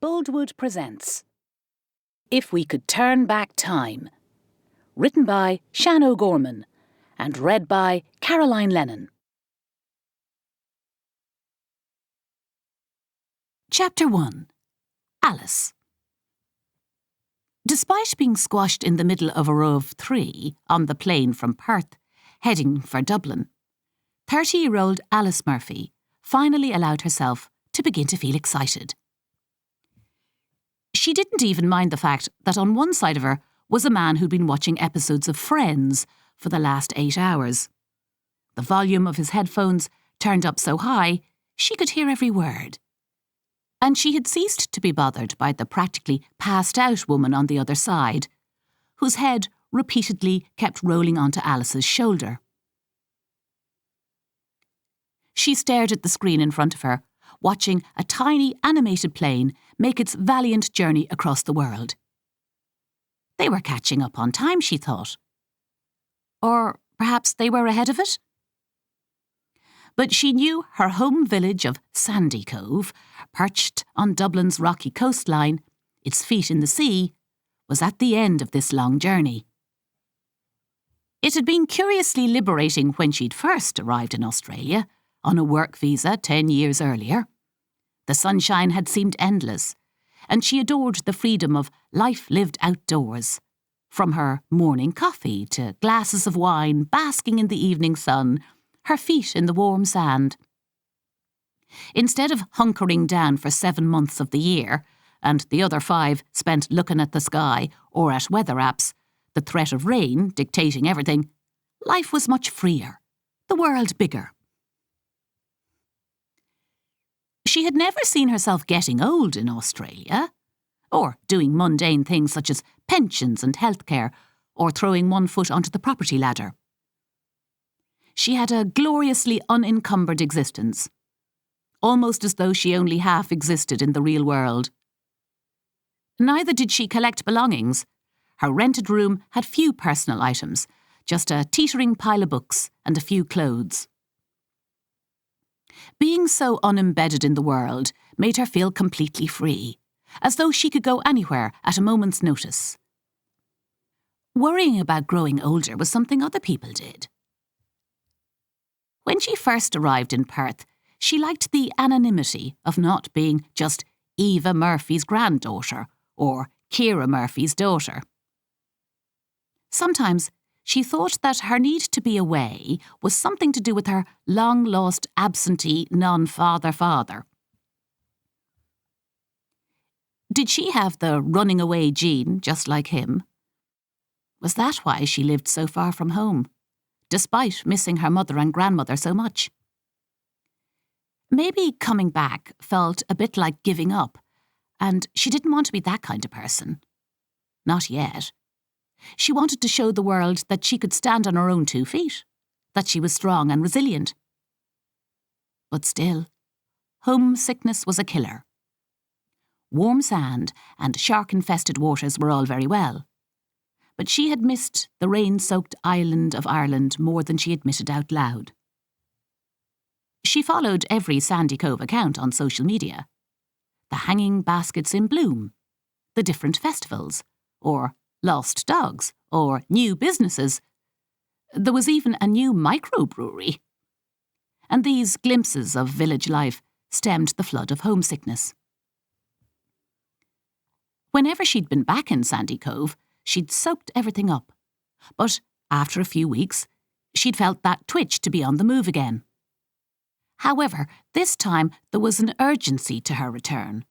Boldwood presents If We Could Turn Back Time, written by Sian O'Gorman and read by Caroline Lennon. Chapter 1. Alice. Despite being squashed in the middle of a row of 3 on the plane from Perth, heading for Dublin, 30-year-old Alice Murphy finally allowed herself to begin to feel excited. She didn't even mind the fact that on one side of her was a man who'd been watching episodes of Friends for the last 8 hours. The volume of his headphones turned up so high she could hear every word. And she had ceased to be bothered by the practically passed-out woman on the other side, whose head repeatedly kept rolling onto Alice's shoulder. She stared at the screen in front of her, watching a tiny animated plane make its valiant journey across the world. They were catching up on time, she thought. Or perhaps they were ahead of it? But she knew her home village of Sandycove, perched on Dublin's rocky coastline, its feet in the sea, was at the end of this long journey. It had been curiously liberating when she'd first arrived in Australia, on a work visa 10 years earlier. The sunshine had seemed endless, and she adored the freedom of life lived outdoors, from her morning coffee to glasses of wine basking in the evening sun, her feet in the warm sand. Instead of hunkering down for 7 months of the year, and the other 5 spent looking at the sky or at weather apps, the threat of rain dictating everything, life was much freer, the world bigger. She had never seen herself getting old in Australia, or doing mundane things such as pensions and healthcare, or throwing one foot onto the property ladder. She had a gloriously unencumbered existence, almost as though she only half existed in the real world. Neither did she collect belongings. Her rented room had few personal items, just a teetering pile of books and a few clothes. Being so unembedded in the world made her feel completely free, as though she could go anywhere at a moment's notice. Worrying about growing older was something other people did. When she first arrived in Perth, she liked the anonymity of not being just Eva Murphy's granddaughter or Ciara Murphy's daughter. Sometimes she thought that her need to be away was something to do with her long-lost absentee non-father. Did she have the running-away gene just like him? Was that why she lived so far from home, despite missing her mother and grandmother so much? Maybe coming back felt a bit like giving up, and she didn't want to be that kind of person. Not yet. She wanted to show the world that she could stand on her own 2 feet, that she was strong and resilient. But still, homesickness was a killer. Warm sand and shark-infested waters were all very well, but she had missed the rain-soaked island of Ireland more than she admitted out loud. She followed every Sandycove account on social media. The hanging baskets in bloom, the different festivals, or lost dogs, or new businesses. There was even a new microbrewery. And these glimpses of village life stemmed the flood of homesickness. Whenever she'd been back in Sandycove, she'd soaked everything up. But after a few weeks, she'd felt that twitch to be on the move again. However, this time there was an urgency to her return,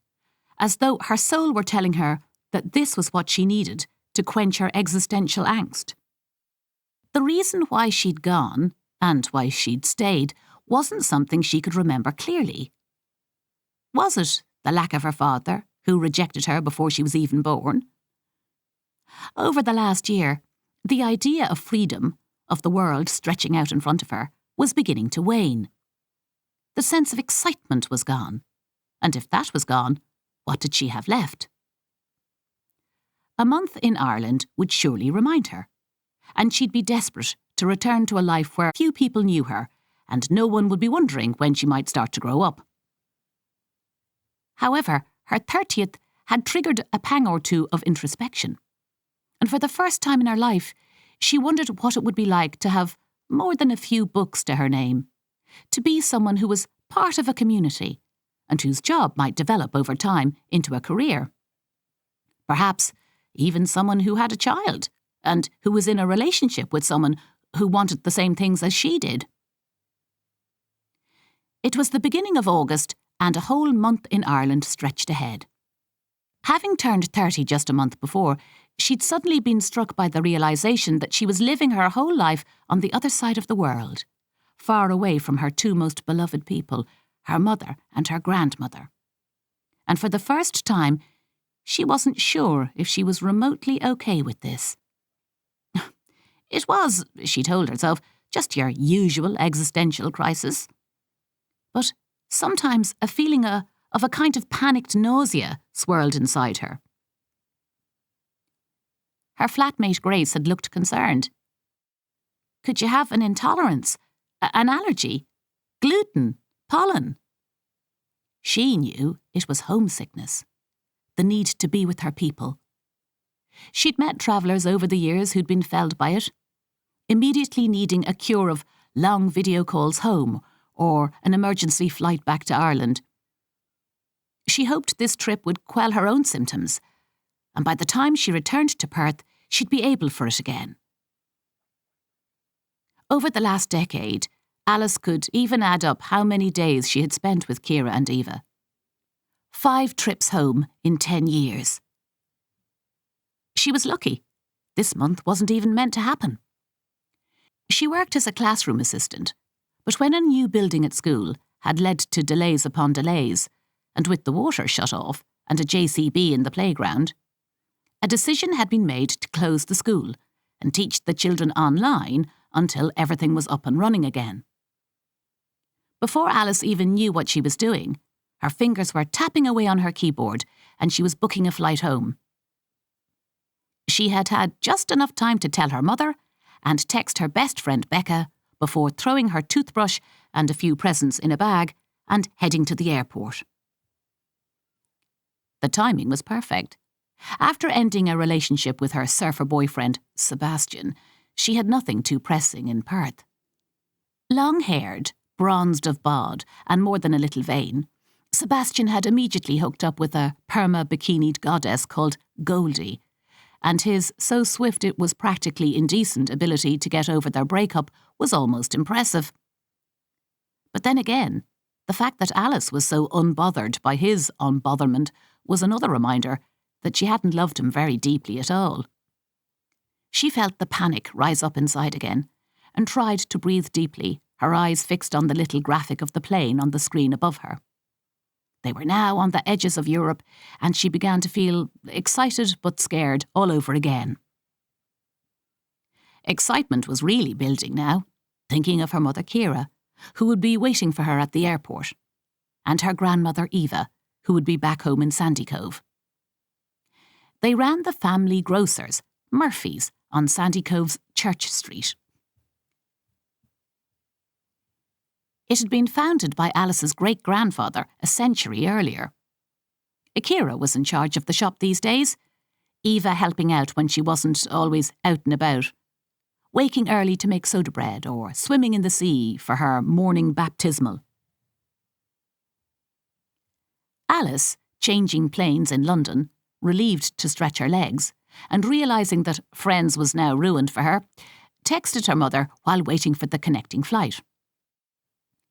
as though her soul were telling her that this was what she needed to quench her existential angst. The reason why she'd gone, and why she'd stayed, wasn't something she could remember clearly. Was it the lack of her father, who rejected her before she was even born? Over the last year, the idea of freedom, of the world stretching out in front of her, was beginning to wane. The sense of excitement was gone, and if that was gone, what did she have left? A month in Ireland would surely remind her, and she'd be desperate to return to a life where few people knew her and no one would be wondering when she might start to grow up. However, her 30th had triggered a pang or two of introspection. And for the first time in her life, she wondered what it would be like to have more than a few books to her name, to be someone who was part of a community and whose job might develop over time into a career. Perhaps even someone who had a child and who was in a relationship with someone who wanted the same things as she did. It was the beginning of August and a whole month in Ireland stretched ahead. Having turned 30 just a month before, she'd suddenly been struck by the realisation that she was living her whole life on the other side of the world, far away from her two most beloved people, her mother and her grandmother. And for the first time, she wasn't sure if she was remotely okay with this. It was, she told herself, just your usual existential crisis. But sometimes a feeling of a kind of panicked nausea swirled inside her. Her flatmate Grace had looked concerned. Could you have an intolerance, an allergy, gluten, pollen? She knew it was homesickness, the need to be with her people. She'd met travellers over the years who'd been felled by it, immediately needing a cure of long video calls home or an emergency flight back to Ireland. She hoped this trip would quell her own symptoms, and by the time she returned to Perth, she'd be able for it again. Over the last decade, Alice could even add up how many days she had spent with Ciara and Eva. 5 trips home in 10 years. She was lucky. This month wasn't even meant to happen. She worked as a classroom assistant, but when a new building at school had led to delays upon delays, and with the water shut off and a JCB in the playground, a decision had been made to close the school and teach the children online until everything was up and running again. Before Alice even knew what she was doing, her fingers were tapping away on her keyboard and she was booking a flight home. She had had just enough time to tell her mother and text her best friend Becca before throwing her toothbrush and a few presents in a bag and heading to the airport. The timing was perfect. After ending a relationship with her surfer boyfriend, Sebastian, she had nothing too pressing in Perth. Long-haired, bronzed of bod, and more than a little vain, Sebastian had immediately hooked up with a perma-bikinied goddess called Goldie, and his so swift it was practically indecent ability to get over their breakup was almost impressive. But then again, the fact that Alice was so unbothered by his unbotherment was another reminder that she hadn't loved him very deeply at all. She felt the panic rise up inside again and tried to breathe deeply, her eyes fixed on the little graphic of the plane on the screen above her. They were now on the edges of Europe, and she began to feel excited but scared all over again. Excitement was really building now, thinking of her mother Ciara, who would be waiting for her at the airport, and her grandmother Eva, who would be back home in Sandycove. They ran the family grocers, Murphy's, on Sandycove's Church Street. It had been founded by Alice's great-grandfather a century earlier. Ciara was in charge of the shop these days, Eva helping out when she wasn't always out and about, waking early to make soda bread or swimming in the sea for her morning baptismal. Alice, changing planes in London, relieved to stretch her legs, and realising that Friends was now ruined for her, texted her mother while waiting for the connecting flight.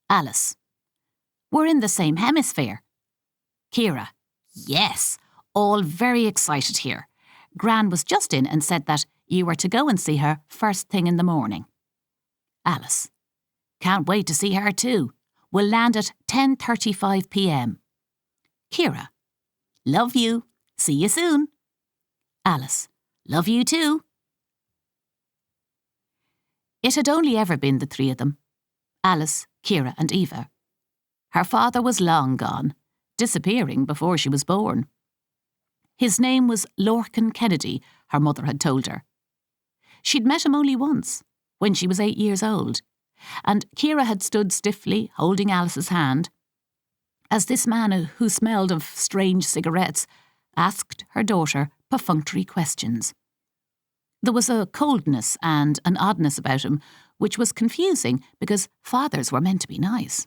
Alice: "We're in the same hemisphere." Ciara: "Yes, all very excited here. Gran was just in and said that you were to go and see her first thing in the morning." Alice: "Can't wait to see her too. We'll land at 10:35 p.m. Ciara: "Love you. See you soon." Alice: "Love you too." It had only ever been the 3 of them, Alice, Ciara and Eva. Her father was long gone, disappearing before she was born. His name was Lorcan Kennedy, her mother had told her. She'd met him only once, when she was 8 years old, and Ciara had stood stiffly holding Alice's hand, as this man who smelled of strange cigarettes asked her daughter perfunctory questions. There was a coldness and an oddness about him which was confusing because fathers were meant to be nice.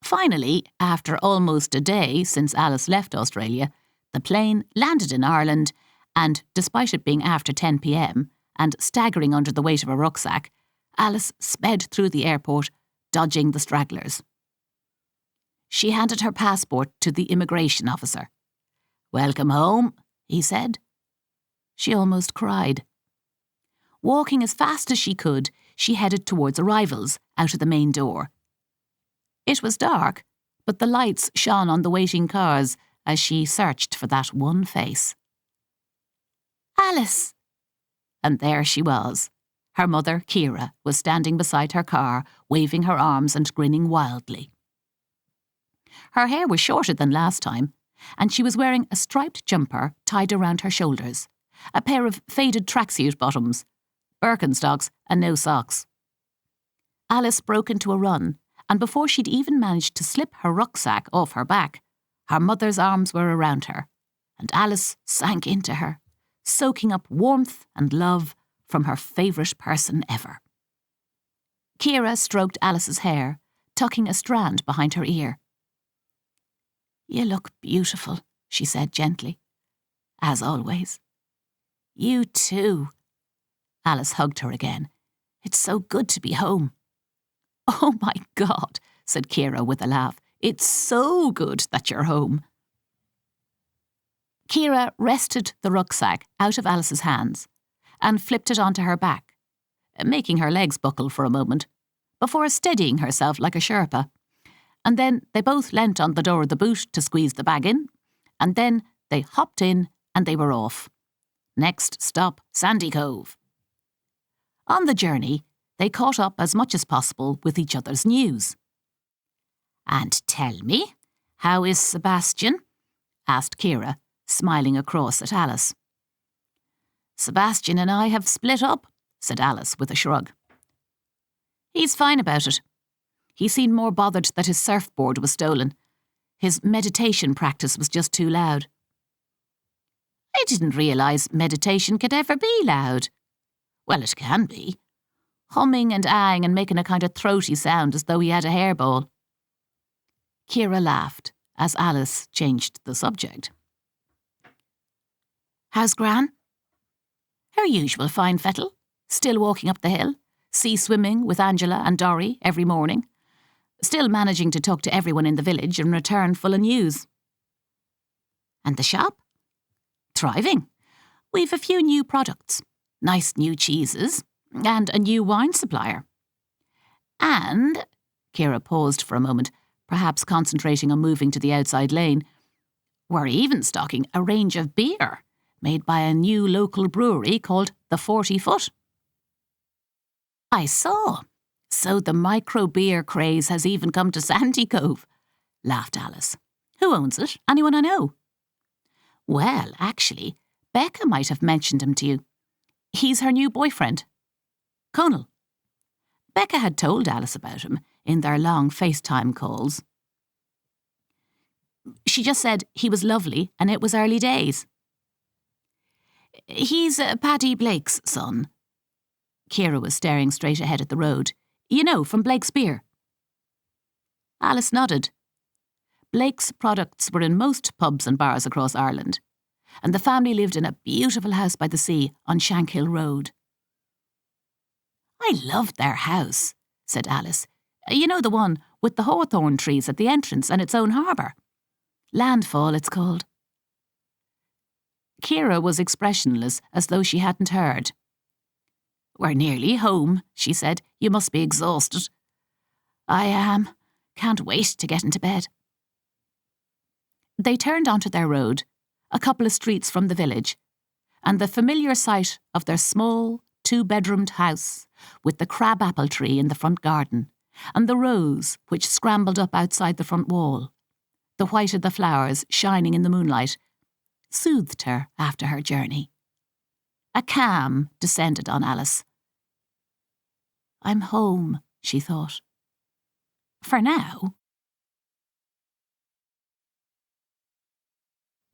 Finally, after almost a day since Alice left Australia, the plane landed in Ireland and, despite it being after 10 p.m. and staggering under the weight of a rucksack, Alice sped through the airport, dodging the stragglers. She handed her passport to the immigration officer. "Welcome home," he said. She almost cried. Walking as fast as she could, she headed towards arrivals, out of the main door. It was dark, but the lights shone on the waiting cars as she searched for that one face. "Alice!" And there she was. Her mother, Ciara, was standing beside her car, waving her arms and grinning wildly. Her hair was shorter than last time, and she was wearing a striped jumper tied around her shoulders, a pair of faded tracksuit bottoms, Birkenstocks and no socks. Alice broke into a run, and before she'd even managed to slip her rucksack off her back, her mother's arms were around her, and Alice sank into her, soaking up warmth and love from her favourite person ever. Ciara stroked Alice's hair, tucking a strand behind her ear. "You look beautiful," she said gently. "As always." "You too." Alice hugged her again. "It's so good to be home." "Oh my God," said Ciara with a laugh. "It's so good that you're home." Ciara wrested the rucksack out of Alice's hands and flipped it onto her back, making her legs buckle for a moment, before steadying herself like a Sherpa. And then they both leant on the door of the boot to squeeze the bag in, and then they hopped in and they were off. Next stop, Sandycove. On the journey, they caught up as much as possible with each other's news. "And tell me, how is Sebastian?" asked Ciara, smiling across at Alice. "Sebastian and I have split up," said Alice with a shrug. "He's fine about it. He seemed more bothered that his surfboard was stolen. His meditation practice was just too loud." "I didn't realise meditation could ever be loud." "Well, it can be. Humming and ahhing and making a kind of throaty sound as though he had a hairball." Ciara laughed as Alice changed the subject. "How's Gran?" "Her usual fine fettle. Still walking up the hill. Sea swimming with Angela and Dorry every morning. Still managing to talk to everyone in the village and return full of news." "And the shop?" "Thriving. We've a few new products. Nice new cheeses. And a new wine supplier. And," Ciara paused for a moment, perhaps concentrating on moving to the outside lane, "we're even stocking a range of beer made by a new local brewery called the 40 Foot. "I saw. So the micro-beer craze has even come to Sandycove," laughed Alice. "Who owns it? Anyone I know?" "Well, actually, Becca might have mentioned him to you. He's her new boyfriend. Conal." Becca had told Alice about him in their long FaceTime calls. She just said he was lovely and it was early days. "He's Paddy Blake's son." Ciara was staring straight ahead at the road. "You know, from Blake's Beer." Alice nodded. Blake's products were in most pubs and bars across Ireland, and the family lived in a beautiful house by the sea on Shankhill Road. "I loved their house," said Alice. "You know, the one with the hawthorn trees at the entrance and its own harbour. Landfall, it's called." Ciara was expressionless, as though she hadn't heard. "We're nearly home," she said. "You must be exhausted." "I am. Can't wait to get into bed." They turned onto their road, a couple of streets from the village, and the familiar sight of their small, two-bedroomed house with the crab-apple tree in the front garden and the rose which scrambled up outside the front wall, the white of the flowers shining in the moonlight, soothed her after her journey. A calm descended on Alice. "I'm home," she thought. "For now."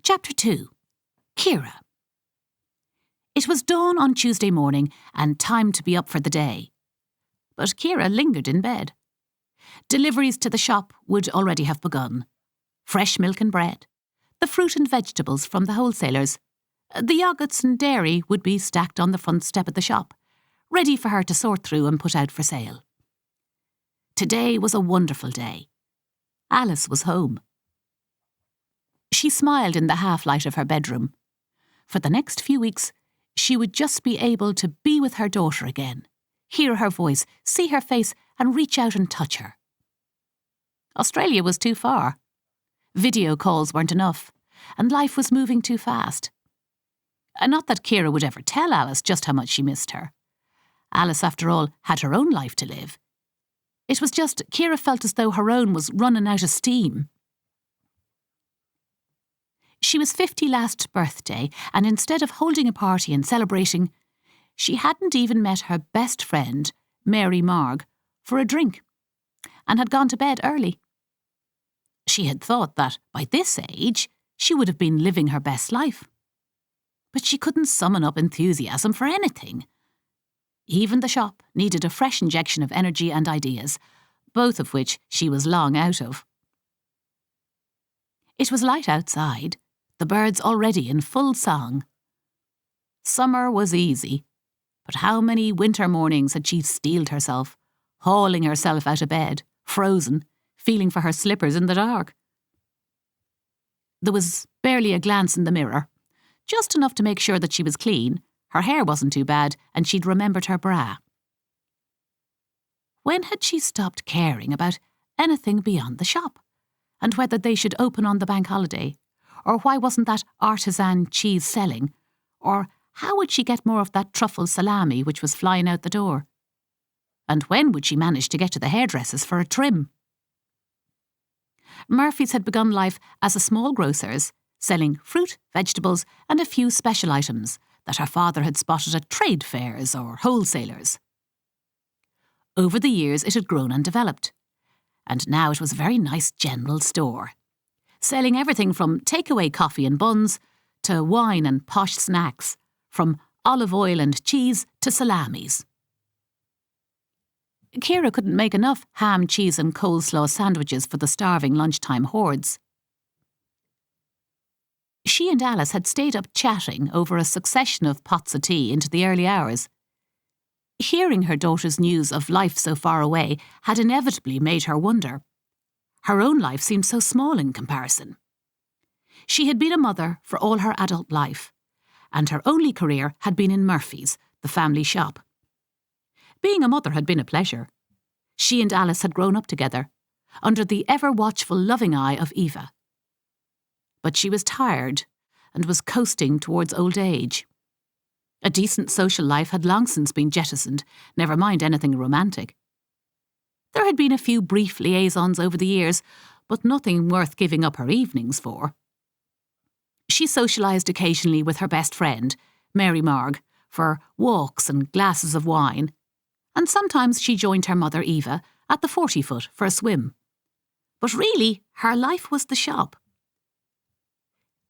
Chapter 2. Ciara. It was dawn on Tuesday morning and time to be up for the day. But Ciara lingered in bed. Deliveries to the shop would already have begun. Fresh milk and bread, the fruit and vegetables from the wholesalers, the yoghurts and dairy would be stacked on the front step of the shop, ready for her to sort through and put out for sale. Today was a wonderful day. Alice was home. She smiled in the half-light of her bedroom. For the next few weeks, she would just be able to be with her daughter again, hear her voice, see her face, and reach out and touch her. Australia was too far. Video calls weren't enough, and life was moving too fast. Not that Ciara would ever tell Alice just how much she missed her. Alice, after all, had her own life to live. It was just Ciara felt as though her own was running out of steam. She was 50 last birthday, and instead of holding a party and celebrating, she hadn't even met her best friend, Mary-Marg, for a drink, and had gone to bed early. She had thought that, by this age, she would have been living her best life. But she couldn't summon up enthusiasm for anything. Even the shop needed a fresh injection of energy and ideas, both of which she was long out of. It was light outside, the birds already in full song. Summer was easy, but how many winter mornings had she steeled herself, hauling herself out of bed, frozen, feeling for her slippers in the dark. There was barely a glance in the mirror, just enough to make sure that she was clean, her hair wasn't too bad, and she'd remembered her bra. When had she stopped caring about anything beyond the shop, and whether they should open on the bank holiday, or why wasn't that artisan cheese selling, or how would she get more of that truffle salami which was flying out the door? And when would she manage to get to the hairdresser's for a trim? Murphy's had begun life as a small grocer's, selling fruit, vegetables, and a few special items that her father had spotted at trade fairs or wholesalers. Over the years it had grown and developed, and now it was a very nice general store, selling everything from takeaway coffee and buns to wine and posh snacks, from olive oil and cheese to salamis. Ciara couldn't make enough ham, cheese and coleslaw sandwiches for the starving lunchtime hordes. She and Alice had stayed up chatting over a succession of pots of tea into the early hours. Hearing her daughter's news of life so far away had inevitably made her wonder. Her own life seemed so small in comparison. She had been a mother for all her adult life, and her only career had been in Murphy's, the family shop. Being a mother had been a pleasure. She and Alice had grown up together, under the ever-watchful loving eye of Eva. But she was tired and was coasting towards old age. A decent social life had long since been jettisoned, never mind anything romantic. There had been a few brief liaisons over the years, but nothing worth giving up her evenings for. She socialised occasionally with her best friend, Mary-Marg, for walks and glasses of wine, and sometimes she joined her mother Eva at the 40-foot for a swim. But really, her life was the shop.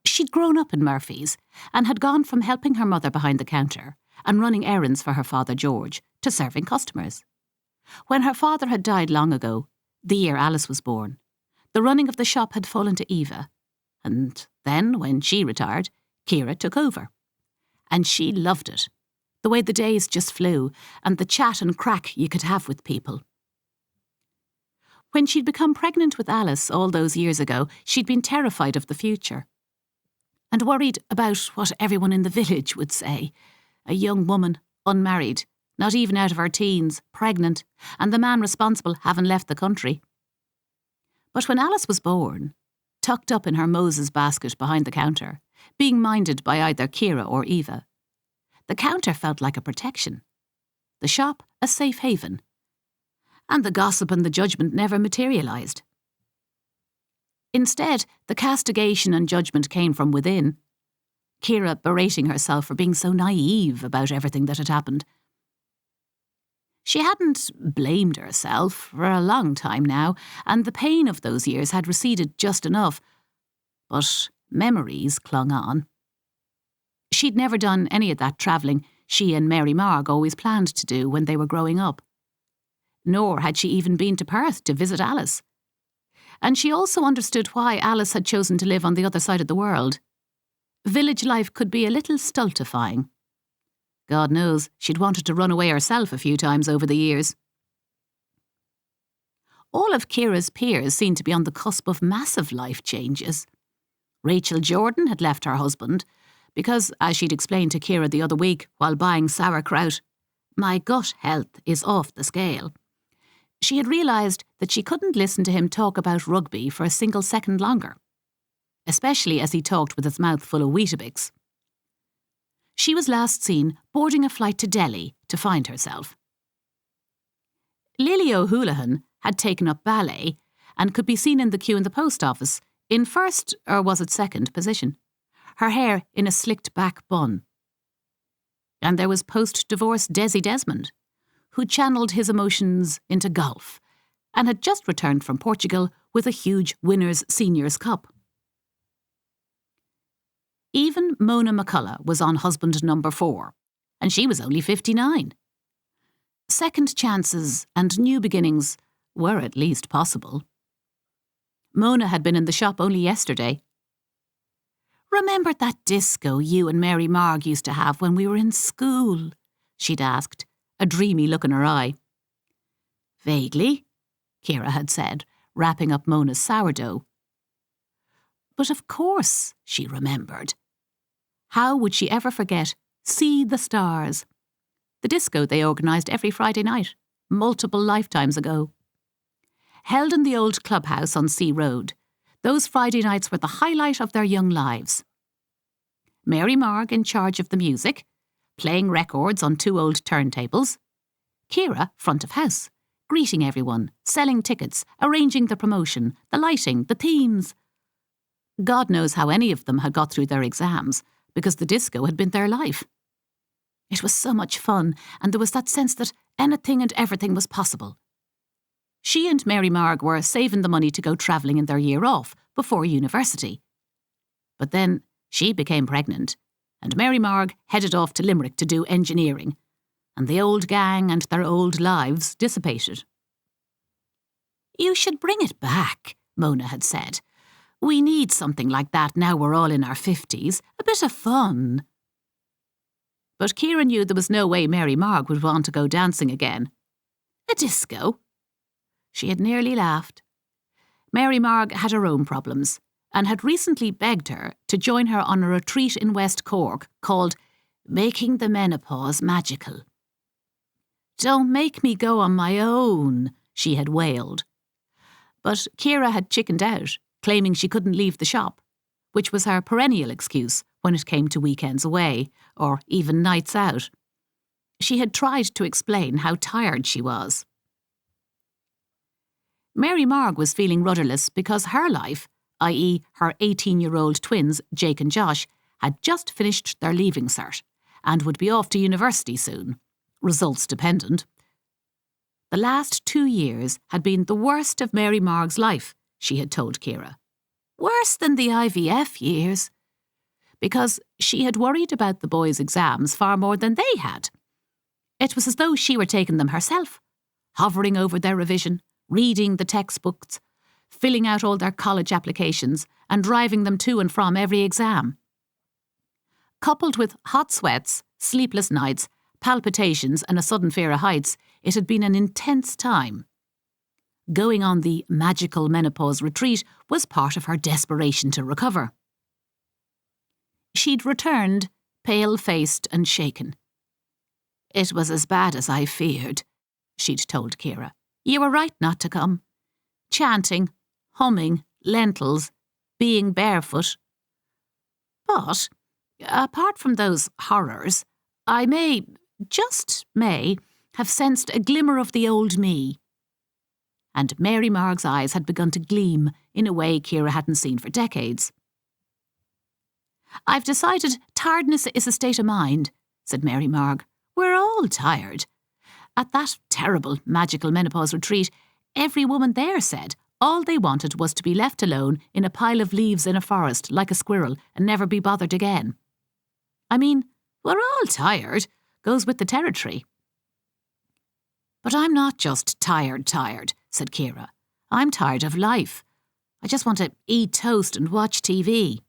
She'd grown up in Murphy's and had gone from helping her mother behind the counter and running errands for her father George to serving customers. When her father had died long ago, the year Alice was born, the running of the shop had fallen to Eva, and then, when she retired, Ciara took over. And she loved it, the way the days just flew and the chat and crack you could have with people. When she'd become pregnant with Alice all those years ago, she'd been terrified of the future and worried about what everyone in the village would say. A young woman, unmarried, not even out of her teens, pregnant, and the man responsible having left the country. But when Alice was born, tucked up in her Moses basket behind the counter, being minded by either Ciara or Eva, the counter felt like a protection, the shop a safe haven, and the gossip and the judgment never materialised. Instead, the castigation and judgment came from within, Ciara berating herself for being so naive about everything that had happened. She hadn't blamed herself for a long time now, and the pain of those years had receded just enough. But Memories clung on. She'd never done any of that travelling she and Mary-Marg always planned to do when they were growing up. Nor had she even been to Perth to visit Alice. And she also understood why Alice had chosen to live on the other side of the world. Village life could be a little stultifying. God knows, she'd wanted to run away herself a few times over the years. All of Ciara's peers seemed to be on the cusp of massive life changes. Rachel Jordan had left her husband because, as she'd explained to Ciara the other week while buying sauerkraut, my gut health is off the scale. She had realised that she couldn't listen to him talk about rugby for a single second longer, especially as he talked with his mouth full of Weetabix. She was last seen boarding a flight to Delhi to find herself. Lily O'Houlihan had taken up ballet and could be seen in the queue in the post office in first, or was it second, position, her hair in a slicked back bun. And there was post-divorce Desi Desmond, who channeled his emotions into golf and had just returned from Portugal with a huge Winners' Seniors Cup. Even Mona McCullough was on husband number 4, and she was only 59. Second chances and new beginnings were at least possible. Mona had been in the shop only yesterday. "Remember that disco you and Mary-Marg used to have when we were in school?" she'd asked, a dreamy look in her eye. "Vaguely," Ciara had said, wrapping up Mona's sourdough. But of course she remembered. How would she ever forget See the Stars, the disco they organised every Friday night, multiple lifetimes ago? Held in the old clubhouse on Sea Road, those Friday nights were the highlight of their young lives. Mary-Marg in charge of the music, playing records on 2 old turntables. Ciara, front of house, greeting everyone, selling tickets, arranging the promotion, the lighting, the themes. God knows how any of them had got through their exams, because the disco had been their life. It was so much fun, and there was that sense that anything and everything was possible. She and Mary-Marg were saving the money to go travelling in their year off, before university. But then she became pregnant, and Mary-Marg headed off to Limerick to do engineering, and the old gang and their old lives dissipated. "You should bring it back," Mona had said. "We need something like that now we're all in our 50s, a bit of fun." But Ciara knew there was no way Mary-Marg would want to go dancing again. A disco? She had nearly laughed. Mary-Marg had her own problems, and had recently begged her to join her on a retreat in West Cork called Making the Menopause Magical. "Don't make me go on my own," she had wailed. But Ciara had chickened out, claiming she couldn't leave the shop, which was her perennial excuse when it came to weekends away, or even nights out. She had tried to explain how tired she was. Mary-Marg was feeling rudderless because her life, i.e. her 18-year-old twins, Jake and Josh, had just finished their leaving cert and would be off to university soon, results dependent. The last 2 years had been the worst of Mary-Marg's life, she had told Ciara. Worse than the IVF years. Because she had worried about the boys' exams far more than they had. It was as though she were taking them herself, hovering over their revision, reading the textbooks, filling out all their college applications and driving them to and from every exam. Coupled with hot sweats, sleepless nights, palpitations and a sudden fear of heights, it had been an intense time. Going on the magical menopause retreat was part of her desperation to recover. She'd returned, pale-faced and shaken. "It was as bad as I feared," she'd told Ciara. "You were right not to come. Chanting, humming, lentils, being barefoot. But, apart from those horrors, I may, just may, have sensed a glimmer of the old me." And Mary-Marg's eyes had begun to gleam in a way Ciara hadn't seen for decades. "I've decided tiredness is a state of mind," said Mary-Marg. "We're all tired. At that terrible magical menopause retreat, every woman there said, All they wanted was to be left alone in a pile of leaves in a forest like a squirrel and never be bothered again. I mean, we're all tired, goes with the territory. But I'm not just tired, said Ciara. I'm tired of life. I just want to eat toast and watch TV.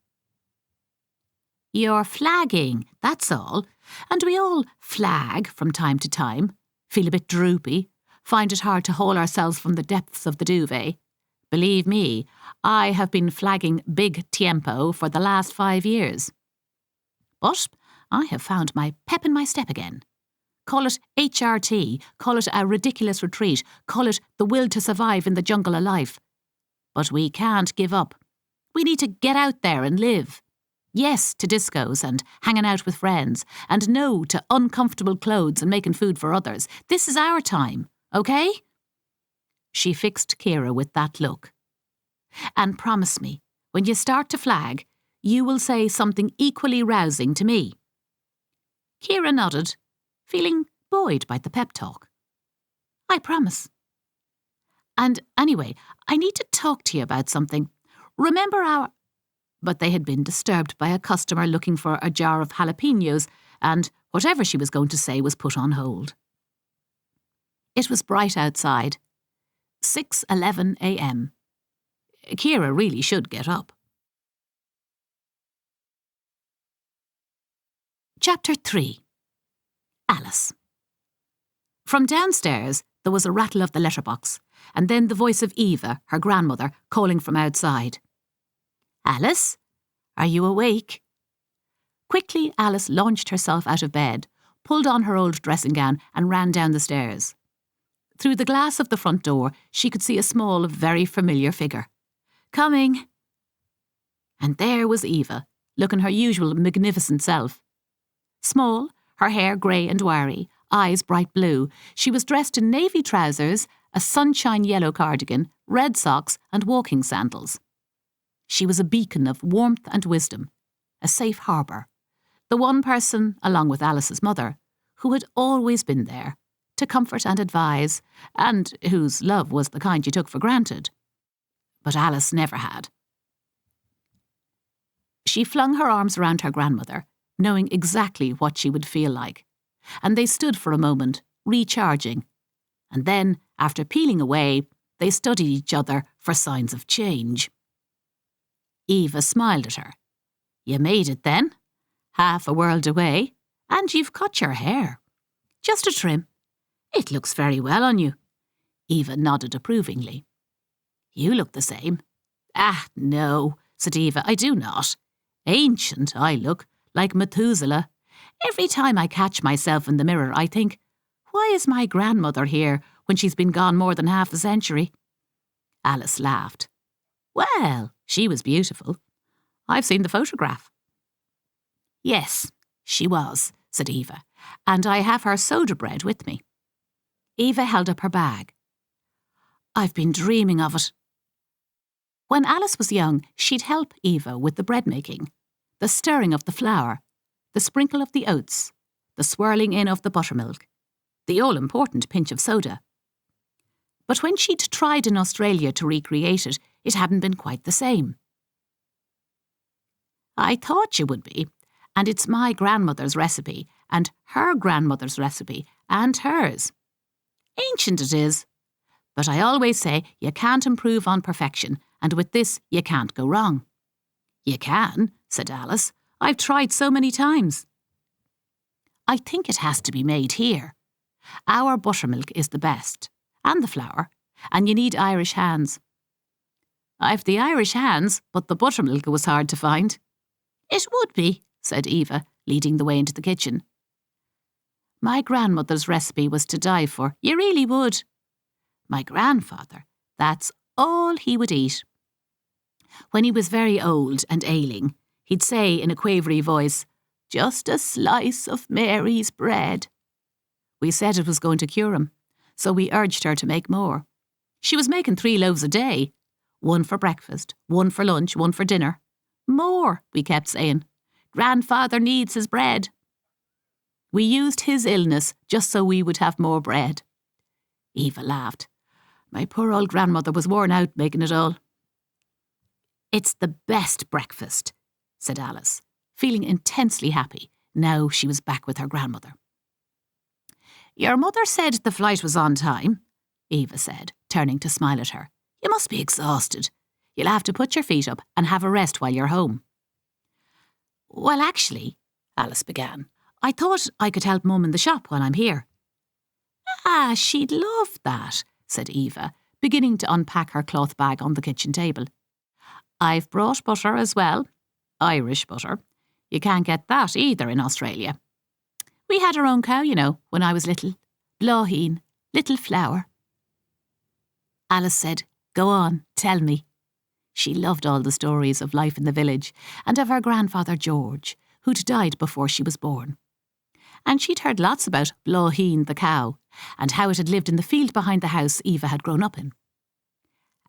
You're flagging, that's all. And we all flag from time to time, feel a bit droopy, find it hard to haul ourselves from the depths of the duvet. Believe me, I have been flagging big tiempo for the last 5 years. But I have found my pep in my step again. Call it HRT, call it a ridiculous retreat, call it the will to survive in the jungle of life. But we can't give up. We need to get out there and live. Yes to discos and hanging out with friends, and no to uncomfortable clothes and making food for others. This is our time, okay? She fixed Ciara with that look. And promise me, when you start to flag, you will say something equally rousing to me. Ciara nodded, feeling buoyed by the pep talk. I promise. And anyway, I need to talk to you about something. Remember our... But they had been disturbed by a customer looking for a jar of jalapenos, and whatever she was going to say was put on hold. It was bright outside. 6:11 a.m. Ciara really should get up. Chapter 3. Alice. From downstairs, there was a rattle of the letterbox, and then the voice of Eva, her grandmother, calling from outside. Alice, are you awake? Quickly, Alice launched herself out of bed, pulled on her old dressing gown and ran down the stairs. Through the glass of the front door, she could see a small, very familiar figure. Coming. And there was Eva, looking her usual magnificent self. Small, her hair grey and wiry, eyes bright blue, she was dressed in navy trousers, a sunshine yellow cardigan, red socks and walking sandals. She was a beacon of warmth and wisdom, a safe harbour, the one person, along with Alice's mother, who had always been there, to comfort and advise, and whose love was the kind you took for granted. But Alice never had. She flung her arms around her grandmother, knowing exactly what she would feel like, and they stood for a moment, recharging, and then, after peeling away, they studied each other for signs of change. Eva smiled at her. You made it then, half a world away, and you've cut your hair. Just a trim. It looks very well on you. Eva nodded approvingly. You look the same. Ah, no, said Eva, I do not. Ancient, I look, like Methuselah. Every time I catch myself in the mirror, I think, why is my grandmother here when she's been gone more than half a century? Alice laughed. Well, she was beautiful. I've seen the photograph. Yes, she was, said Eva, and I have her soda bread with me. Eva held up her bag. I've been dreaming of it. When Alice was young, she'd help Eva with the bread making, the stirring of the flour, the sprinkle of the oats, the swirling in of the buttermilk, the all-important pinch of soda. But when she'd tried in Australia to recreate it, it hadn't been quite the same. I thought you would be, and it's my grandmother's recipe, and her grandmother's recipe, and hers. Ancient it is. But I always say you can't improve on perfection, and with this you can't go wrong. You can, said Alice. I've tried so many times. I think it has to be made here. Our buttermilk is the best, and the flour, and you need Irish hands. I've the Irish hands, but the buttermilk was hard to find. It would be, said Eva, leading the way into the kitchen. My grandmother's recipe was to die for. You really would. My grandfather, that's all he would eat. When he was very old and ailing, he'd say in a quavery voice, just a slice of Mary's bread. We said it was going to cure him, so we urged her to make more. She was making 3 loaves a day, 1 for breakfast, 1 for lunch, 1 for dinner. More, we kept saying. Grandfather needs his bread. We used his illness just so we would have more bread. Eva laughed. My poor old grandmother was worn out making it all. It's the best breakfast, said Alice, feeling intensely happy now she was back with her grandmother. Your mother said the flight was on time, Eva said, turning to smile at her. You must be exhausted. You'll have to put your feet up and have a rest while you're home. Well, actually, Alice began, I thought I could help Mum in the shop while I'm here. Ah, she'd love that, said Eva, beginning to unpack her cloth bag on the kitchen table. I've brought butter as well. Irish butter. You can't get that either in Australia. We had our own cow, you know, when I was little. Blauheen, little flower. Alice said, Go on, tell me. She loved all the stories of life in the village and of her grandfather George, who'd died before she was born. And she'd heard lots about Blauheen the cow and how it had lived in the field behind the house Eva had grown up in.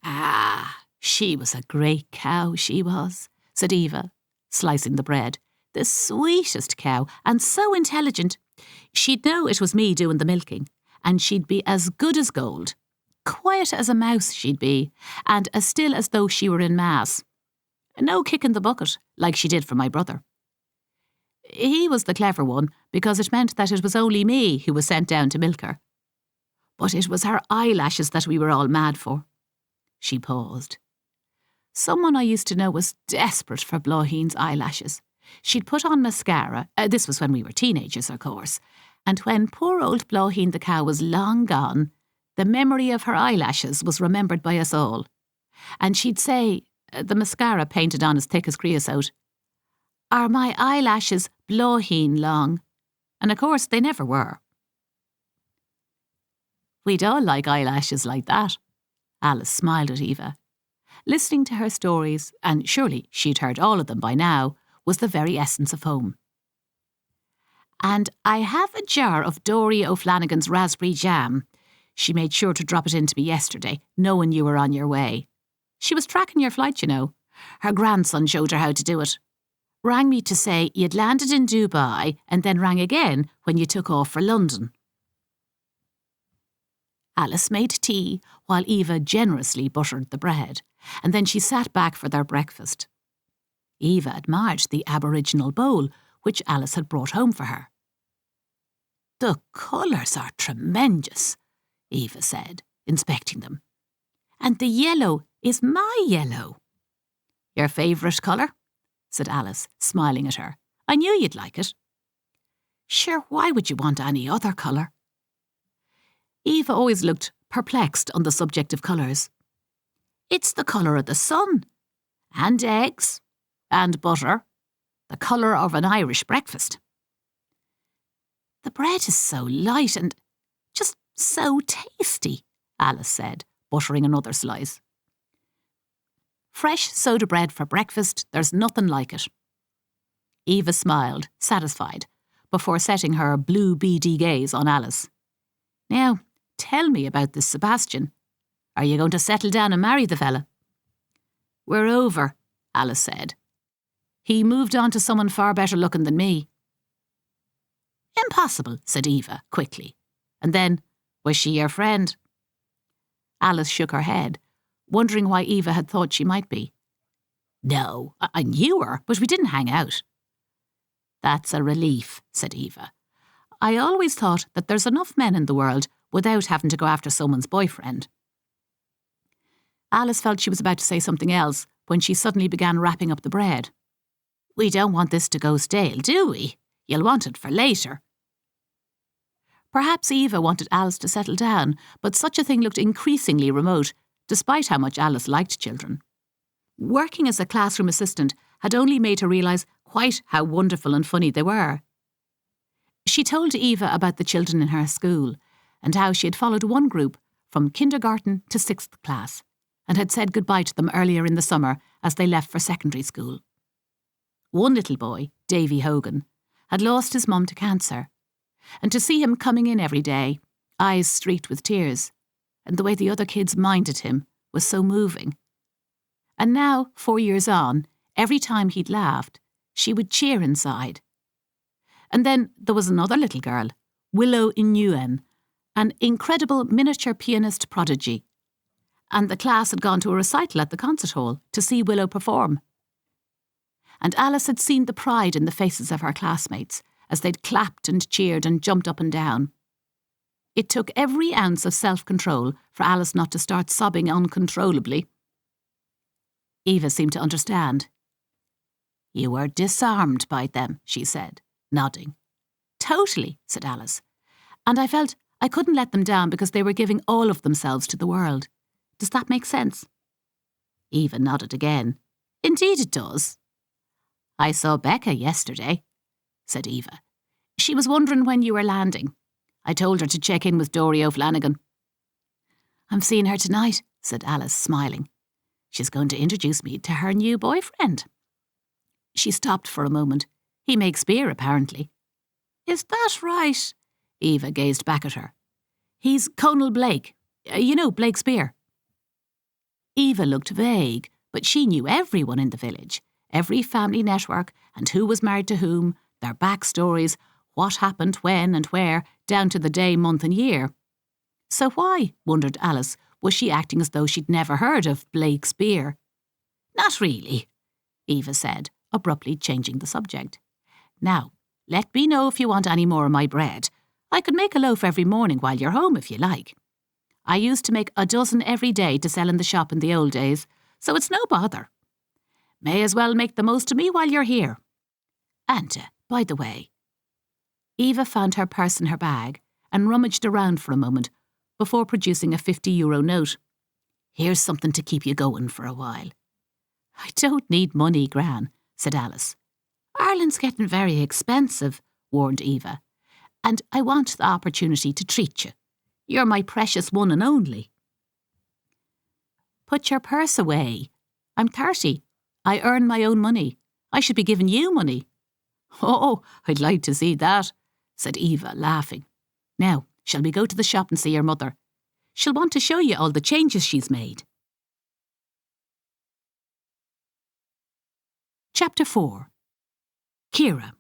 Ah, she was a great cow, she was, said Eva, slicing the bread. The sweetest cow, and so intelligent. She'd know it was me doing the milking, and she'd be as good as gold. Quiet as a mouse she'd be, and as still as though she were in mass. No kick in the bucket, like she did for my brother. He was the clever one, because it meant that it was only me who was sent down to milk her. But it was her eyelashes that we were all mad for. She paused. Someone I used to know was desperate for Blauheen's eyelashes. She'd put on mascara, this was when we were teenagers, of course, and when poor old Blauheen the cow was long gone, the memory of her eyelashes was remembered by us all. And she'd say, the mascara painted on as thick as creosote, Are my eyelashes Blauheen long? And of course they never were. We'd all like eyelashes like that. Alice smiled at Eva. Listening to her stories, and surely she'd heard all of them by now, was the very essence of home. And I have a jar of Dory O'Flanagan's raspberry jam. She made sure to drop it into me yesterday, knowing you were on your way. She was tracking your flight, you know. Her grandson showed her how to do it. Rang me to say you'd landed in Dubai and then rang again when you took off for London. Alice made tea while Eva generously buttered the bread, and then she sat back for their breakfast. Eva admired the Aboriginal bowl which Alice had brought home for her. The colours are tremendous, Eva said, inspecting them. And the yellow is my yellow. Your favourite colour? Said Alice, smiling at her. I knew you'd like it. Sure, why would you want any other colour? Eva always looked perplexed on the subject of colours. It's the colour of the sun, and eggs, and butter, the colour of an Irish breakfast. The bread is so light and just so tasty, Alice said, buttering another slice. Fresh soda bread for breakfast, there's nothing like it. Eva smiled, satisfied, before setting her blue beady gaze on Alice. Now, tell me about this Sebastian. Are you going to settle down and marry the fella? We're over, Alice said. He moved on to someone far better looking than me. Impossible, said Eva, quickly. And then, was she your friend? Alice shook her head, wondering why Eva had thought she might be. No, I knew her, but we didn't hang out. That's a relief, said Eva. I always thought that there's enough men in the world without having to go after someone's boyfriend. Alice felt she was about to say something else when she suddenly began wrapping up the bread. We don't want this to go stale, do we? You'll want it for later. Perhaps Eva wanted Alice to settle down, but such a thing looked increasingly remote, despite how much Alice liked children. Working as a classroom assistant had only made her realise quite how wonderful and funny they were. She told Eva about the children in her school and how she had followed one group from kindergarten to 6th class and had said goodbye to them earlier in the summer as they left for secondary school. One little boy, Davy Hogan, had lost his mum to cancer, and to see him coming in every day, eyes streaked with tears, and the way the other kids minded him was so moving. And now, 4 years on, every time he'd laughed, she would cheer inside. And then there was another little girl, Willow Inuen, an incredible miniature pianist prodigy, and the class had gone to a recital at the concert hall to see Willow perform. And Alice had seen the pride in the faces of her classmates as they'd clapped and cheered and jumped up and down. It took every ounce of self-control for Alice not to start sobbing uncontrollably. Eva seemed to understand. "You were disarmed by them," she said, nodding. "Totally," said Alice. "And I felt I couldn't let them down because they were giving all of themselves to the world. Does that make sense?" Eva nodded again. "Indeed it does." "I saw Becca yesterday," said Eva. "She was wondering when you were landing. I told her to check in with Dory O'Flanagan." "I'm seeing her tonight," said Alice, smiling. "She's going to introduce me to her new boyfriend." She stopped for a moment. "He makes beer, apparently." "Is that right?" Eva gazed back at her. "He's Conal Blake. You know, Blake's beer." Eva looked vague, but she knew everyone in the village, every family network, and who was married to whom, their backstories, what happened when and where, down to the day, month and year. So why, wondered Alice, was she acting as though she'd never heard of Blake's beer? "Not really," Eva said, abruptly changing the subject. "Now, let me know if you want any more of my bread. I could make a loaf every morning while you're home if you like. I used to make a dozen every day to sell in the shop in the old days, so it's no bother. May as well make the most of me while you're here. And, by the way..." Eva found her purse in her bag and rummaged around for a moment before producing a €50 note. "Here's something to keep you going for a while." "I don't need money, Gran," said Alice. "Ireland's getting very expensive," warned Eva, "and I want the opportunity to treat you. You're my precious one and only." "Put your purse away. I'm 30. I earn my own money. I should be giving you money." "Oh, I'd like to see that," said Eva, laughing. "Now, shall we go to the shop and see your mother? She'll want to show you all the changes she's made." Chapter 4. Ciara.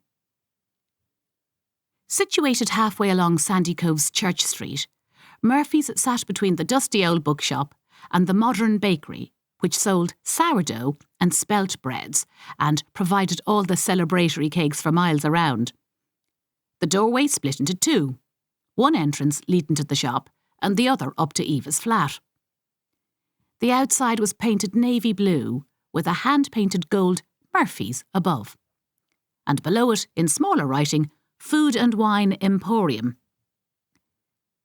Situated halfway along Sandycove's Church Street, Murphy's sat between the dusty old bookshop and the modern bakery, which sold sourdough and spelt breads and provided all the celebratory cakes for miles around. The doorway split into two, one entrance leading to the shop and the other up to Eva's flat. The outside was painted navy blue with a hand-painted gold Murphy's above, and below it, in smaller writing, Food and Wine Emporium.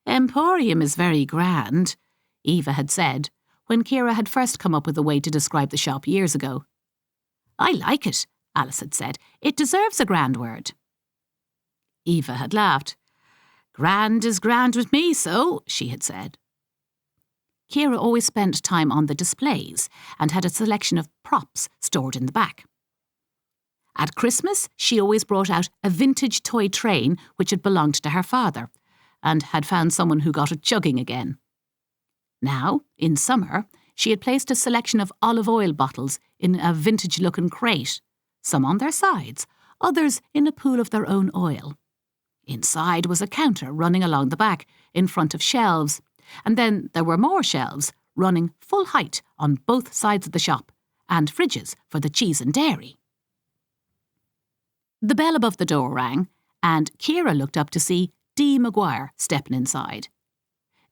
"Emporium is very grand," Eva had said, when Ciara had first come up with a way to describe the shop years ago. "I like it," Alice had said. "It deserves a grand word." Eva had laughed. "Grand is grand with me, so," she had said. Ciara always spent time on the displays and had a selection of props stored in the back. At Christmas, she always brought out a vintage toy train which had belonged to her father and had found someone who got it chugging again. Now, in summer, she had placed a selection of olive oil bottles in a vintage-looking crate, some on their sides, others in a pool of their own oil. Inside was a counter running along the back, in front of shelves, and then there were more shelves running full height on both sides of the shop, and fridges for the cheese and dairy. The bell above the door rang, and Ciara looked up to see Dee Maguire stepping inside.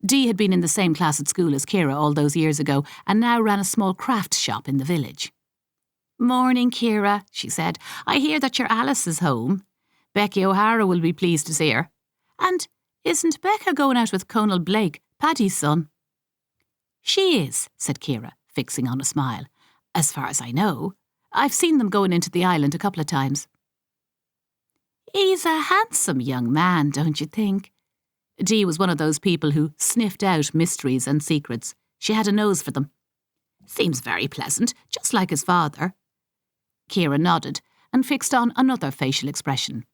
Dee had been in the same class at school as Ciara all those years ago and now ran a small craft shop in the village. "Morning, Ciara," she said. "I hear that your Alice is home. Becky O'Hara will be pleased to see her. And isn't Becca going out with Conal Blake, Paddy's son?" "She is," said Ciara, fixing on a smile. "As far as I know. I've seen them going into the island a couple of times." "He's a handsome young man, don't you think?" Dee was one of those people who sniffed out mysteries and secrets. She had a nose for them. "Seems very pleasant, just like his father." Ciara nodded and fixed on another facial expression,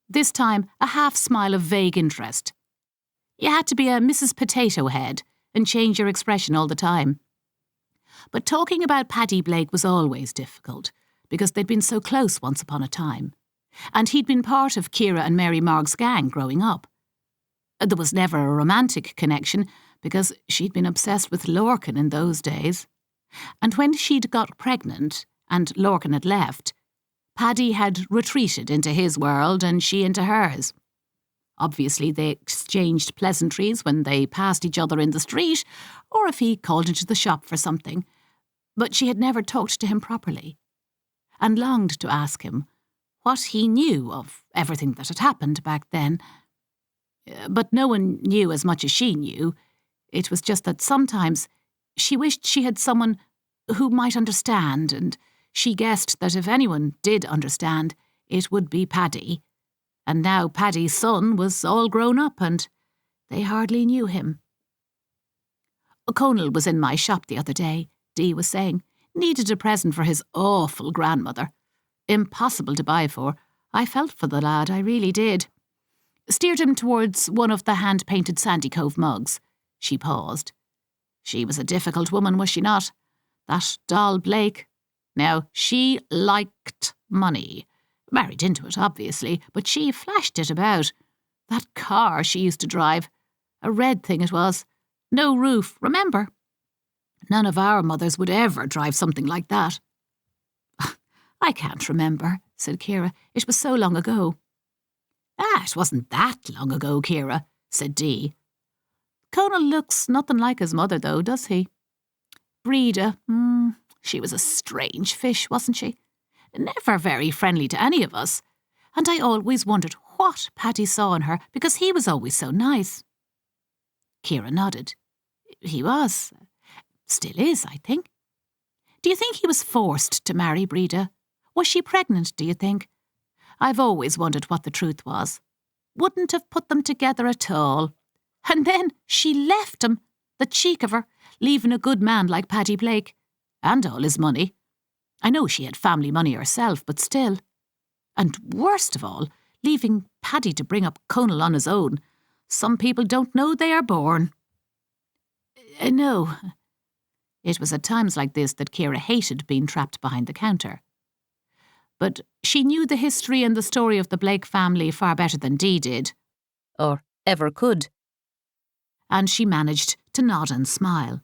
this time a half-smile of vague interest. You had to be a Mrs. Potato Head and change your expression all the time. But talking about Paddy Blake was always difficult, because they'd been so close once upon a time. And he'd been part of Ciara and Mary-Marg's gang growing up. There was never a romantic connection, because she'd been obsessed with Lorcan in those days. And when she'd got pregnant and Lorcan had left, Paddy had retreated into his world and she into hers. Obviously, they exchanged pleasantries when they passed each other in the street or if he called into the shop for something, but she had never talked to him properly and longed to ask him what he knew of everything that had happened back then. But no one knew as much as she knew. It was just that sometimes she wished she had someone who might understand, and she guessed that if anyone did understand, it would be Paddy. And now Paddy's son was all grown up and they hardly knew him. Conal was in my shop the other day, Dee was saying. Needed a present for his awful grandmother. Impossible to buy for. I felt for the lad, I really did. Steered him towards one of the hand-painted Sandycove mugs. She paused. She was a difficult woman, was she not? That doll Blake. Now, she liked money. Married into it, obviously, but she flashed it about. That car she used to drive. A red thing it was. No roof, remember? None of our mothers would ever drive something like that. I can't remember, said Ciara. It was so long ago. It wasn't that long ago, Ciara, said Dee. Conal looks nothing like his mother, though, does he? Breda, she was a strange fish, wasn't she? Never very friendly to any of us. And I always wondered what Paddy saw in her, because he was always so nice. Ciara nodded. He was. Still is, I think. Do you think he was forced to marry Breda? Was she pregnant, do you think? I've always wondered what the truth was. Wouldn't have put them together at all. And then she left him, the cheek of her, leaving a good man like Paddy Blake. And all his money. I know she had family money herself, but still. And worst of all, leaving Paddy to bring up Conal on his own. Some people don't know they are born. No. It was at times like this that Ciara hated being trapped behind the counter. But she knew the history and the story of the Blake family far better than Dee did. Or ever could. And she managed to nod and smile.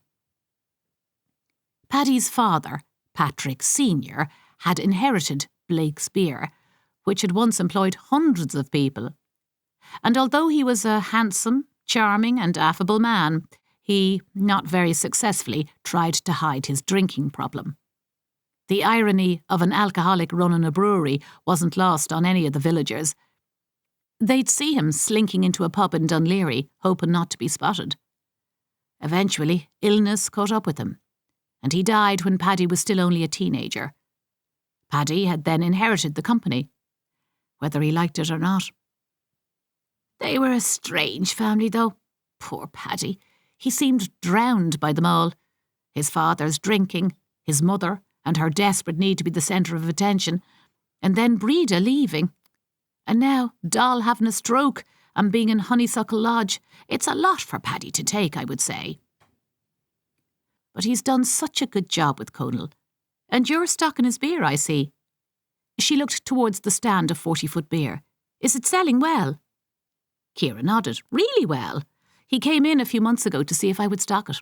Paddy's father, Patrick Sr., had inherited Blake's beer, which had once employed hundreds of people. And although he was a handsome, charming and affable man, he, not very successfully, tried to hide his drinking problem. The irony of an alcoholic running a brewery wasn't lost on any of the villagers. They'd see him slinking into a pub in Dunleary, hoping not to be spotted. Eventually, illness caught up with him, and he died when Paddy was still only a teenager. Paddy had then inherited the company, whether he liked it or not. They were a strange family, though. Poor Paddy. He seemed drowned by them all. His father's drinking, his mother, and her desperate need to be the centre of attention, and then Breda leaving. And now Doll having a stroke and being in Honeysuckle Lodge. It's a lot for Paddy to take, I would say. But he's done such a good job with Conal. And you're stocking his beer, I see. She looked towards the stand of 40-foot beer. Is it selling well? Ciara nodded. Really well. He came in a few months ago to see if I would stock it.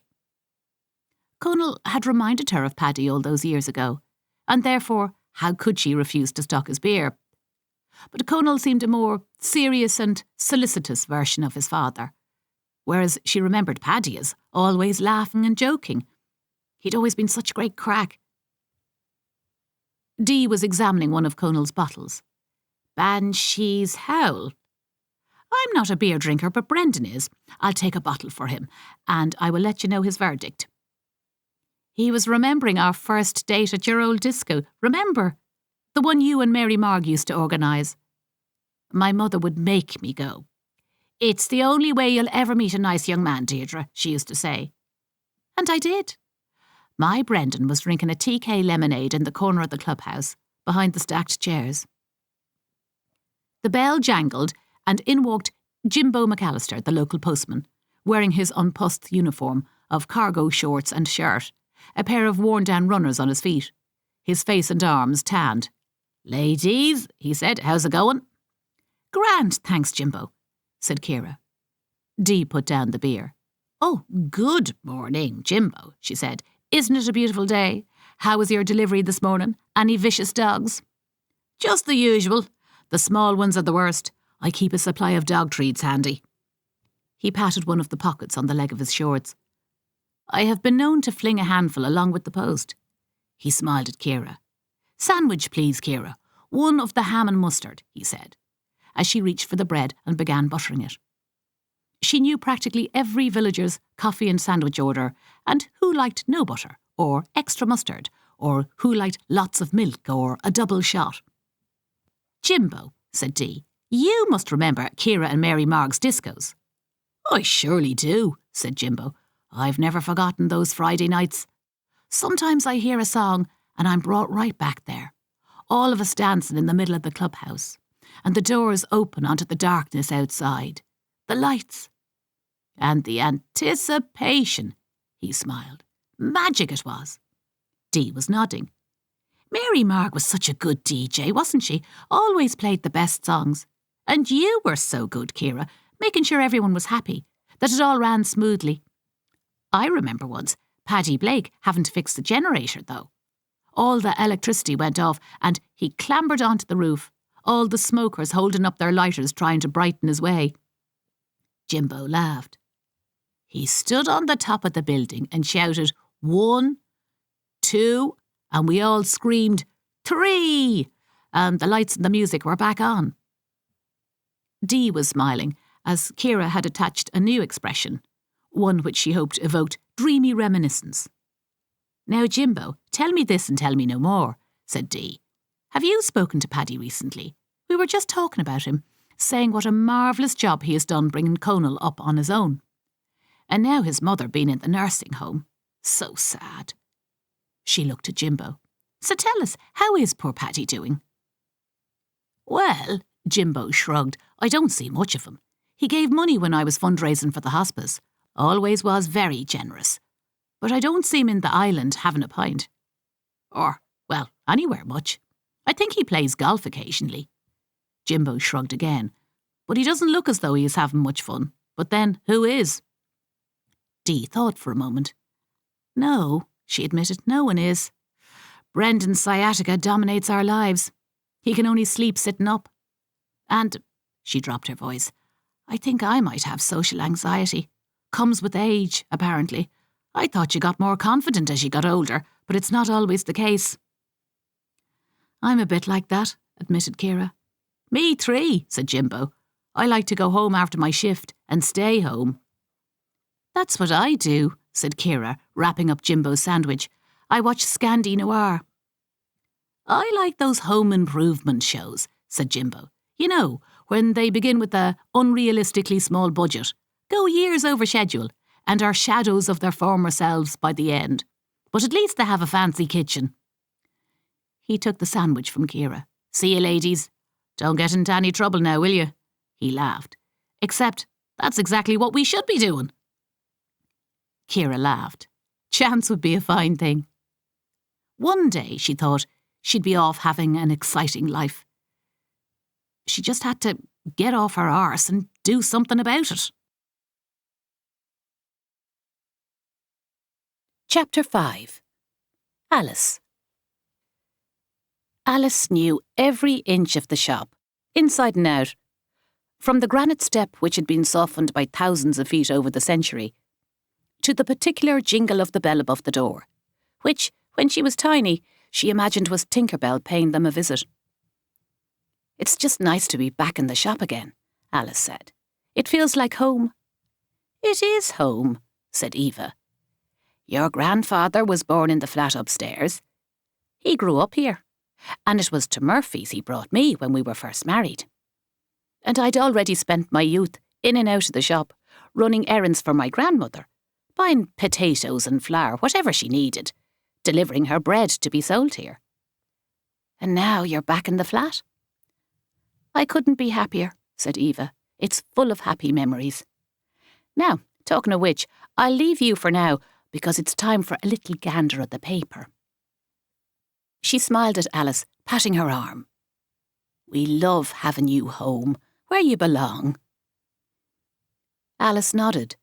Conal had reminded her of Paddy all those years ago, and therefore, how could she refuse to stock his beer? But Conal seemed a more serious and solicitous version of his father, whereas she remembered Paddy as always laughing and joking. He'd always been such great crack. Dee was examining one of Conal's bottles. Banshee's Howl. I'm not a beer drinker, but Brendan is. I'll take a bottle for him, and I will let you know his verdict. He was remembering our first date at your old disco. Remember? The one you and Mary-Marg used to organise. My mother would make me go. It's the only way you'll ever meet a nice young man, Deirdre, she used to say. And I did. My Brendan was drinking a TK lemonade in the corner of the clubhouse, behind the stacked chairs. The bell jangled, and in walked Jimbo McAllister, the local postman, wearing his unpussed uniform of cargo shorts and shirt, a pair of worn-down runners on his feet, his face and arms tanned. Ladies, he said, how's it going? Grand, thanks, Jimbo, said Ciara. Dee put down the beer. "Oh, good morning, Jimbo," she said. "Isn't it a beautiful day? How was your delivery this morning? Any vicious dogs?" "Just the usual. The small ones are the worst. I keep a supply of dog treats handy." He patted one of the pockets on the leg of his shorts. "I have been known to fling a handful along with the post." He smiled at Ciara. "Sandwich, please, Ciara. One of the ham and mustard," he said, as she reached for the bread and began buttering it. She knew practically every villager's coffee and sandwich order, and who liked no butter, or extra mustard, or who liked lots of milk, or a double shot. "Jimbo," said Dee, "you must remember Ciara and Mary-Marg's discos." "I surely do," said Jimbo. "I've never forgotten those Friday nights. Sometimes I hear a song and I'm brought right back there. All of us dancing in the middle of the clubhouse, and the doors open onto the darkness outside. The lights. And the anticipation," he smiled. "Magic it was." Dee was nodding. "Mary-Marg was such a good DJ, wasn't she? Always played the best songs. And you were so good, Ciara, making sure everyone was happy, that it all ran smoothly. I remember once Paddy Blake having to fix the generator, though. All the electricity went off and he clambered onto the roof, all the smokers holding up their lighters trying to brighten his way." Jimbo laughed. "He stood on the top of the building and shouted, 1, 2, and we all screamed, 3, and the lights and the music were back on." Dee was smiling, as Ciara had attached a new expression, one which she hoped evoked dreamy reminiscence. "Now, Jimbo, tell me this and tell me no more," said Dee. "Have you spoken to Paddy recently? We were just talking about him, saying what a marvellous job he has done bringing Conal up on his own. And now his mother being in the nursing home. So sad." She looked at Jimbo. "So tell us, how is poor Paddy doing?" "Well," Jimbo shrugged, "I don't see much of him. He gave money when I was fundraising for the hospice. Always was very generous. But I don't see him in the island having a pint. Or, well, anywhere much. I think he plays golf occasionally." Jimbo shrugged again. "But he doesn't look as though he is having much fun. But then, who is?" Dee thought for a moment. "No," she admitted, "no one is. Brendan's sciatica dominates our lives. He can only sleep sitting up. And," she dropped her voice, "I think I might have social anxiety. Comes with age, apparently. I thought you got more confident as you got older, but it's not always the case." "I'm a bit like that," admitted Ciara. "Me 3, said Jimbo. "I like to go home after my shift and stay home." "That's what I do," said Ciara, wrapping up Jimbo's sandwich. "I watch Scandi Noir." "I like those home improvement shows," said Jimbo. "You know, when they begin with the unrealistically small budget, go years over schedule, and are shadows of their former selves by the end. But at least they have a fancy kitchen." He took the sandwich from Ciara. "See you, ladies. Don't get into any trouble now, will you?" He laughed. "Except, that's exactly what we should be doing." Ciara laughed. Chance would be a fine thing. One day, she thought, she'd be off having an exciting life. She just had to get off her arse and do something about it. Chapter 5. Alice. Alice knew every inch of the shop, inside and out, from the granite step which had been softened by thousands of feet over the century, to the particular jingle of the bell above the door, which, when she was tiny, she imagined was Tinkerbell paying them a visit. "It's just nice to be back in the shop again," Alice said. "It feels like home." "It is home," said Eva. "Your grandfather was born in the flat upstairs. He grew up here, and it was to Murphy's he brought me when we were first married. And I'd already spent my youth in and out of the shop, running errands for my grandmother, buying potatoes and flour, whatever she needed, delivering her bread to be sold here. And now you're back in the flat." "I couldn't be happier," said Eva. "It's full of happy memories. Now, talking of which, I'll leave you for now, because it's time for a little gander at the paper." She smiled at Alice, patting her arm. "We love having you home, where you belong." Alice nodded.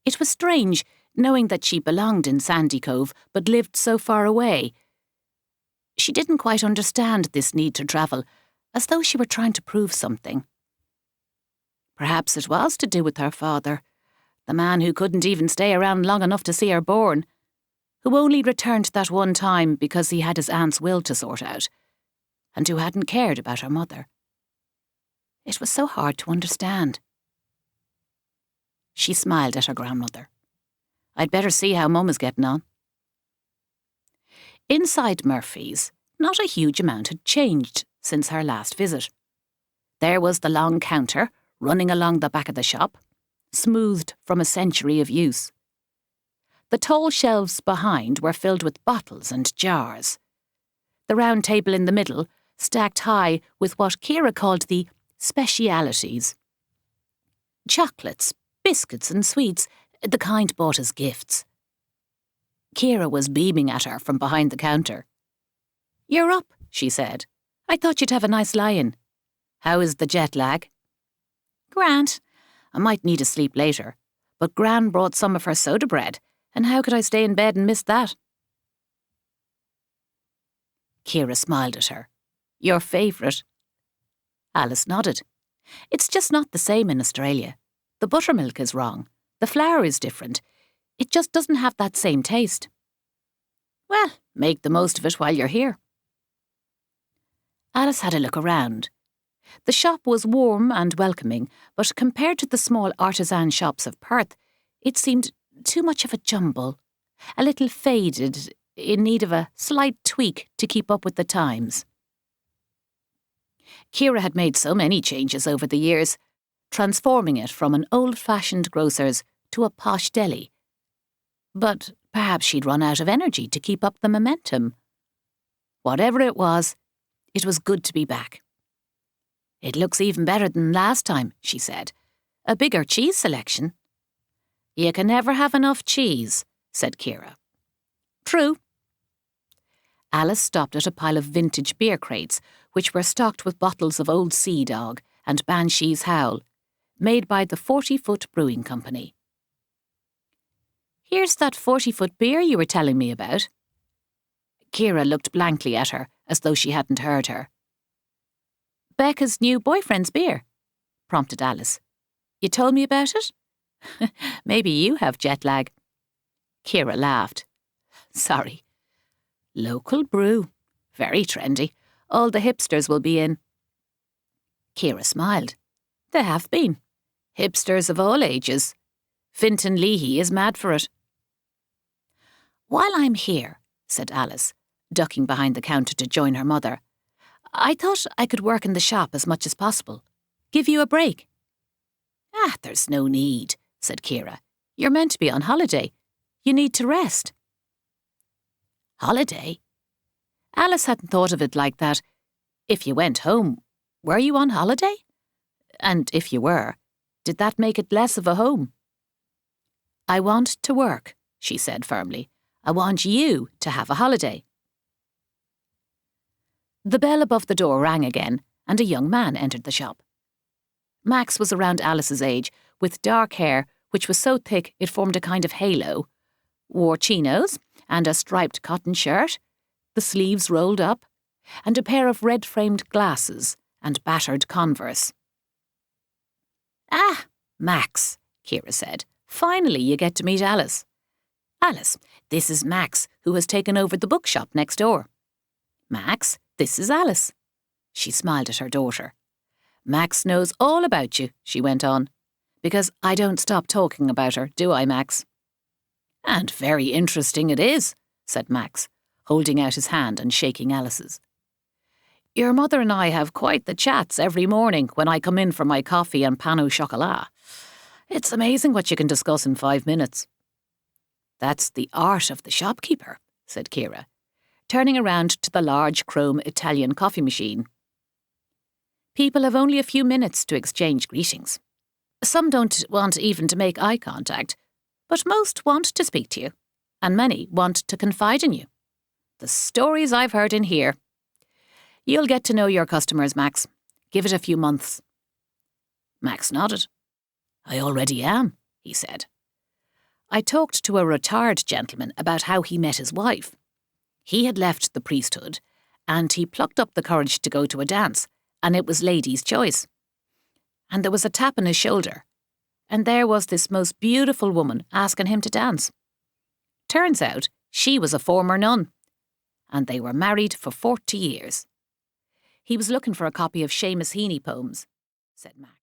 It was strange, knowing that she belonged in Sandycove but lived so far away. She didn't quite understand this need to travel, as though she were trying to prove something. Perhaps it was to do with her father, the man who couldn't even stay around long enough to see her born, who only returned that one time because he had his aunt's will to sort out, and who hadn't cared about her mother. It was so hard to understand. She smiled at her grandmother. I'd better see how Mum is getting on. Inside Murphy's, not a huge amount had changed since her last visit. There was the long counter running along the back of the shop, smoothed from a century of use. The tall shelves behind were filled with bottles and jars. The round table in the middle stacked high with what Ciara called the specialities. Chocolates, biscuits and sweets, the kind bought as gifts. Ciara was beaming at her from behind the counter. "You're up," she said. "I thought you'd have a nice lie-in. How is the jet lag?" "Grand. I might need a sleep later, but Gran brought some of her soda bread, and how could I stay in bed and miss that?" Ciara smiled at her. "Your favourite?" Alice nodded. "It's just not the same in Australia. The buttermilk is wrong. The flour is different. It just doesn't have that same taste." "Well, make the most of it while you're here." Alice had a look around. The shop was warm and welcoming, but compared to the small artisan shops of Perth, it seemed too much of a jumble, a little faded, in need of a slight tweak to keep up with the times. Ciara had made so many changes over the years, transforming it from an old-fashioned grocer's to a posh deli. But perhaps she'd run out of energy to keep up the momentum. Whatever it was good to be back. "It looks even better than last time," she said. "A bigger cheese selection." "You can never have enough cheese," said Ciara. "True." Alice stopped at a pile of vintage beer crates, which were stocked with bottles of Old Sea Dog and Banshee's Howl, made by the 40-Foot Brewing Company. "Here's that 40-foot beer you were telling me about." Ciara looked blankly at her, as though she hadn't heard her. "Becca's new boyfriend's beer," prompted Alice. "You told me about it?" "Maybe you have jet lag." Ciara laughed. "Sorry." "Local brew. Very trendy. All the hipsters will be in." Ciara smiled. "They have been. Hipsters of all ages. Fintan Leahy is mad for it." "While I'm here," said Alice, ducking behind the counter to join her mother, "I thought I could work in the shop as much as possible. Give you a break." There's no need," said Ciara. "You're meant to be on holiday. You need to rest." Holiday? Alice hadn't thought of it like that. If you went home, were you on holiday? And if you were, did that make it less of a home? "I want to work," she said firmly. "I want you to have a holiday." The bell above the door rang again, and a young man entered the shop. Max was around Alice's age, with dark hair which was so thick it formed a kind of halo, wore chinos and a striped cotton shirt, the sleeves rolled up, and a pair of red-framed glasses and battered Converse. "Ah, Max," Ciara said. "Finally you get to meet Alice." "Alice, this is Max, who has taken over the bookshop next door." "Max, this is Alice." She smiled at her daughter. "Max knows all about you," she went on, "because I don't stop talking about her, do I, Max?" "And very interesting it is," said Max, holding out his hand and shaking Alice's. "Your mother and I have quite the chats every morning when I come in for my coffee and pain au chocolat. It's amazing what you can discuss in 5 minutes." "That's the art of the shopkeeper," said Ciara, turning around to the large chrome Italian coffee machine. "People have only a few minutes to exchange greetings. Some don't want even to make eye contact, but most want to speak to you, and many want to confide in you. The stories I've heard in here. You'll get to know your customers, Max. Give it a few months." Max nodded. "I already am," he said. I talked to a retired gentleman about how he met his wife. He had left the priesthood, and he plucked up the courage to go to a dance, and it was ladies' choice. And there was a tap on his shoulder, and there was this most beautiful woman asking him to dance. Turns out she was a former nun, and they were married for 40 years. He was looking for a copy of Seamus Heaney poems, said Mac.